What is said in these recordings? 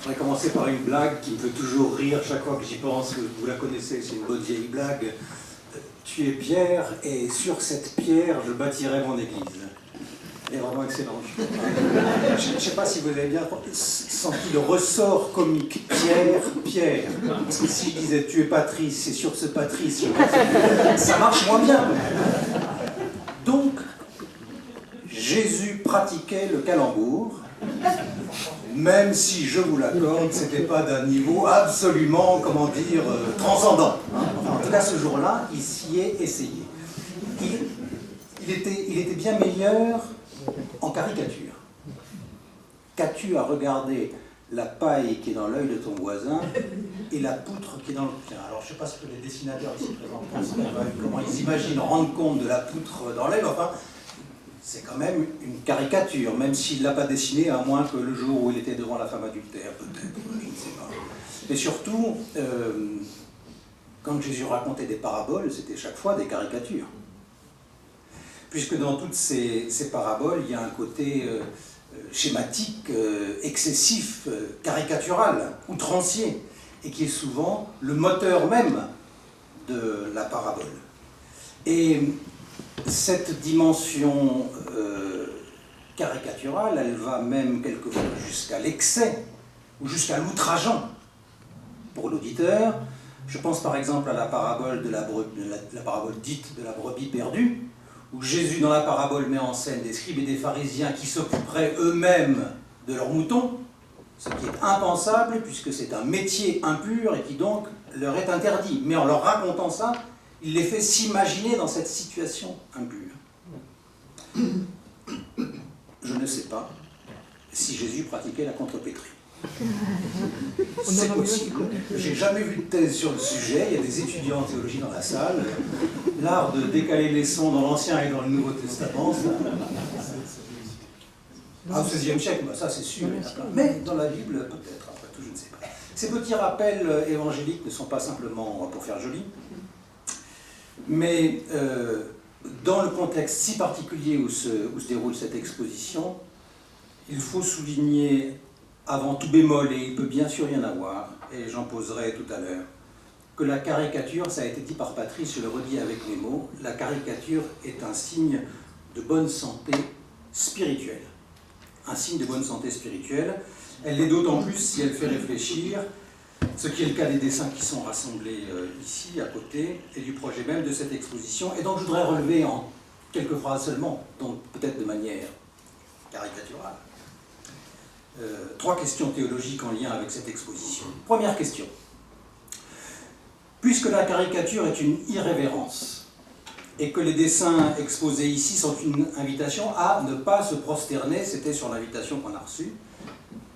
Je voudrais commencer par une blague qui me fait toujours rire chaque fois que j'y pense. Vous la connaissez, c'est une bonne vieille blague. Tu es Pierre, et sur cette pierre, je bâtirai mon église. Elle est vraiment excellente. Je ne sais pas si vous avez bien senti le ressort comique. Pierre. Parce que si je disais tu es Patrice, et sur ce Patrice, ça marche moins bien. Donc, Jésus pratiquait le calembour, même si, je vous l'accorde, ce n'était pas d'un niveau absolument, transcendant. Enfin, en tout cas, ce jour-là, il s'y est essayé. Il était bien meilleur en caricature. Qu'as-tu à regarder la paille qui est dans l'œil de ton voisin et la poutre qui est dans le tien? Alors, je ne sais pas ce que les dessinateurs ici présents pensent, comment ils imaginent rendre compte de la poutre dans l'œil, enfin, c'est quand même une caricature, même s'il ne l'a pas dessinée, à moins que le jour où il était devant la femme adultère, peut-être, je ne sais pas. Mais surtout, quand Jésus racontait des paraboles, c'était chaque fois des caricatures. Puisque dans toutes ces paraboles, il y a un côté schématique, excessif, caricatural, outrancier, et qui est souvent le moteur même de la parabole. Et cette dimension caricaturale, elle va même quelquefois jusqu'à l'excès, ou jusqu'à l'outrageant pour l'auditeur. Je pense par exemple à la parabole, la parabole dite de la brebis perdue, où Jésus, dans la parabole, met en scène des scribes et des pharisiens qui s'occuperaient eux-mêmes de leurs moutons, ce qui est impensable, puisque c'est un métier impur et qui donc leur est interdit. Mais en leur racontant ça, il les fait s'imaginer dans cette situation impure. Je ne sais pas si Jésus pratiquait la contrepétrie. C'est possible. J'ai jamais vu de thèse sur le sujet. Il y a des étudiants en théologie dans la salle. L'art de décaler les sons dans l'Ancien et dans le Nouveau Testament. Au XVIe siècle, ça c'est sûr. Mais dans la Bible, peut-être, après tout, je ne sais pas. Ces petits rappels évangéliques ne sont pas simplement pour faire joli, mais dans le contexte si particulier où se déroule cette exposition, il faut souligner avant tout bémol, et il peut bien sûr y en avoir, et j'en poserai tout à l'heure, que la caricature, ça a été dit par Patrice, je le redis avec mes mots, la caricature est un signe de bonne santé spirituelle. Un signe de bonne santé spirituelle. Elle l'est d'autant plus si elle fait réfléchir, ce qui est le cas des dessins qui sont rassemblés ici, à côté, et du projet même de cette exposition. Et donc je voudrais relever en quelques phrases seulement, donc peut-être de manière caricaturale, 3 questions théologiques en lien avec cette exposition. Première question. Puisque la caricature est une irrévérence, et que les dessins exposés ici sont une invitation à ne pas se prosterner, c'était sur l'invitation qu'on a reçue,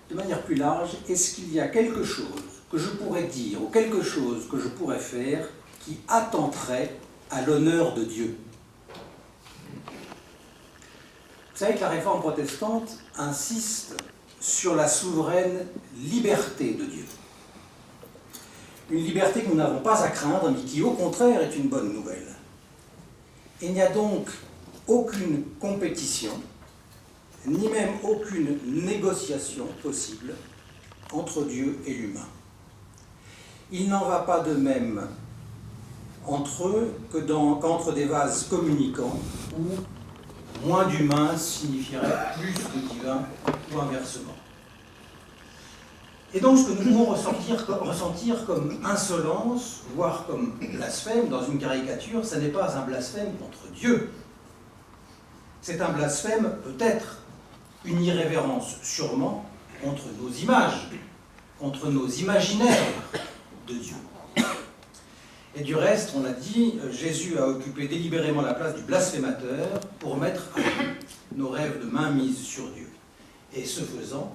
de manière plus large, est-ce qu'il y a quelque chose que je pourrais dire, ou quelque chose que je pourrais faire, qui attenterait à l'honneur de Dieu? Vous savez que la réforme protestante insiste sur la souveraine liberté de Dieu. Une liberté que nous n'avons pas à craindre, mais qui au contraire est une bonne nouvelle. Il n'y a donc aucune compétition, ni même aucune négociation possible entre Dieu et l'humain. Il n'en va pas de même entre eux qu'entre des vases communicants où moins d'humain signifierait plus de divin ou inversement. Et donc ce que nous pouvons ressentir comme insolence, voire comme blasphème dans une caricature, ce n'est pas un blasphème contre Dieu. C'est un blasphème peut-être, une irrévérence sûrement, contre nos images, contre nos imaginaires de Dieu. Et du reste, on l'a dit, Jésus a occupé délibérément la place du blasphémateur pour mettre à nu nos rêves de mainmise sur Dieu. Et ce faisant,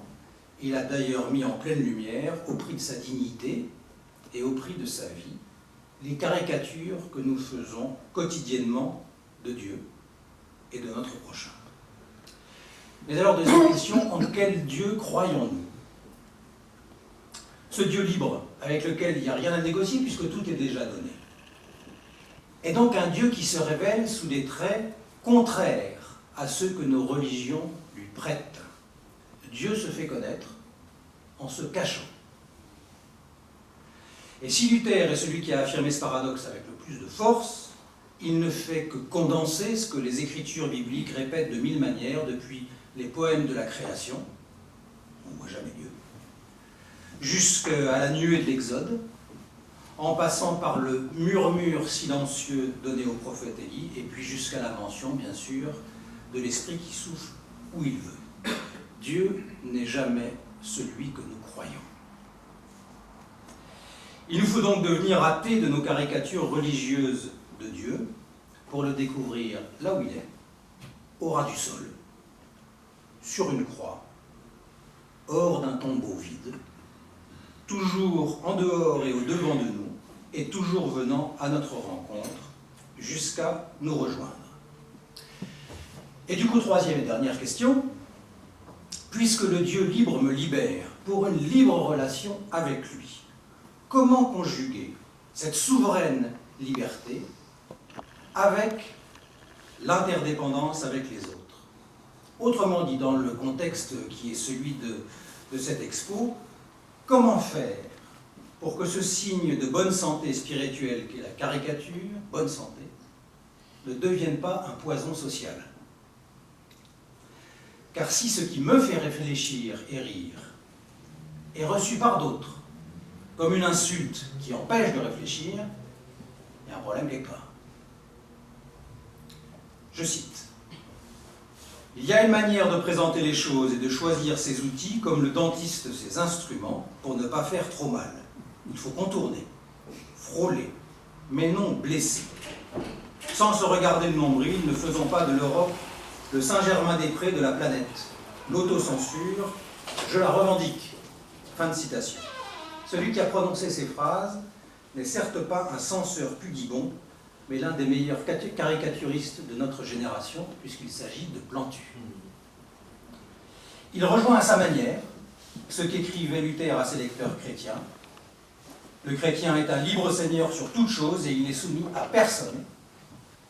il a d'ailleurs mis en pleine lumière, au prix de sa dignité et au prix de sa vie, les caricatures que nous faisons quotidiennement de Dieu et de notre prochain. Mais alors, deuxième question, en quel Dieu croyons-nous? Ce Dieu libre, avec lequel il n'y a rien à négocier puisque tout est déjà donné. Et donc un Dieu qui se révèle sous des traits contraires à ceux que nos religions lui prêtent. Dieu se fait connaître en se cachant. Et si Luther est celui qui a affirmé ce paradoxe avec le plus de force, il ne fait que condenser ce que les écritures bibliques répètent de mille manières depuis les poèmes de la création, on ne voit jamais Dieu, jusqu'à la nuée de l'Exode, en passant par le murmure silencieux donné au prophète Élie, et puis jusqu'à la mention, bien sûr, de l'Esprit qui souffle où il veut. Dieu n'est jamais celui que nous croyons. Il nous faut donc devenir athées de nos caricatures religieuses de Dieu pour le découvrir là où il est, au ras du sol, sur une croix, hors d'un tombeau vide, toujours en dehors et au devant de nous, et toujours venant à notre rencontre, jusqu'à nous rejoindre. Et du coup, troisième et dernière question, puisque le Dieu libre me libère pour une libre relation avec lui, comment conjuguer cette souveraine liberté avec l'interdépendance avec les autres? Autrement dit, dans le contexte qui est celui de cette expo, comment faire pour que ce signe de bonne santé spirituelle qu'est la caricature, bonne santé, ne devienne pas un poison social? Car si ce qui me fait réfléchir et rire est reçu par d'autres comme une insulte qui empêche de réfléchir, il y a un problème quelque part. Je cite. « Il y a une manière de présenter les choses et de choisir ses outils comme le dentiste ses instruments pour ne pas faire trop mal. Il faut contourner, frôler, mais non blesser. Sans se regarder le nombril, ne faisons pas de l'Europe le Saint-Germain-des-Prés de la planète. L'autocensure, je la revendique. » Fin de citation. Celui qui a prononcé ces phrases n'est certes pas un censeur pudibond, mais l'un des meilleurs caricaturistes de notre génération, puisqu'il s'agit de Plantu. Il rejoint à sa manière ce qu'écrivait Luther à ses lecteurs chrétiens. Le chrétien est un libre seigneur sur toute chose et il n'est soumis à personne.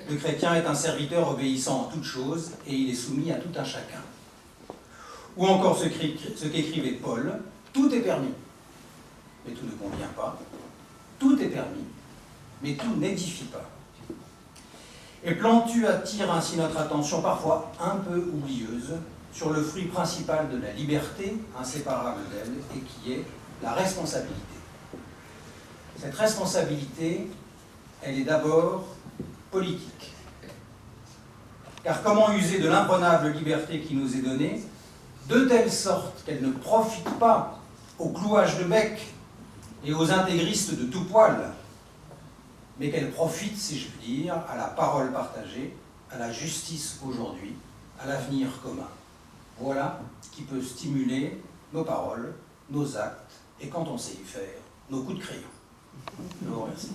Le chrétien est un serviteur obéissant en toute chose et il est soumis à tout un chacun. Ou encore ce qu'écrivait Paul, tout est permis, mais tout ne convient pas. Tout est permis, mais tout n'édifie pas. Et Plantu attire ainsi notre attention, parfois un peu oublieuse, sur le fruit principal de la liberté, inséparable d'elle, et qui est la responsabilité. Cette responsabilité, elle est d'abord politique. Car comment user de l'imprenable liberté qui nous est donnée, de telle sorte qu'elle ne profite pas au clouage de bec et aux intégristes de tout poil, mais qu'elle profite, si je puis dire, à la parole partagée, à la justice aujourd'hui, à l'avenir commun. Voilà qui peut stimuler nos paroles, nos actes, et quand on sait y faire, nos coups de crayon. Je vous remercie.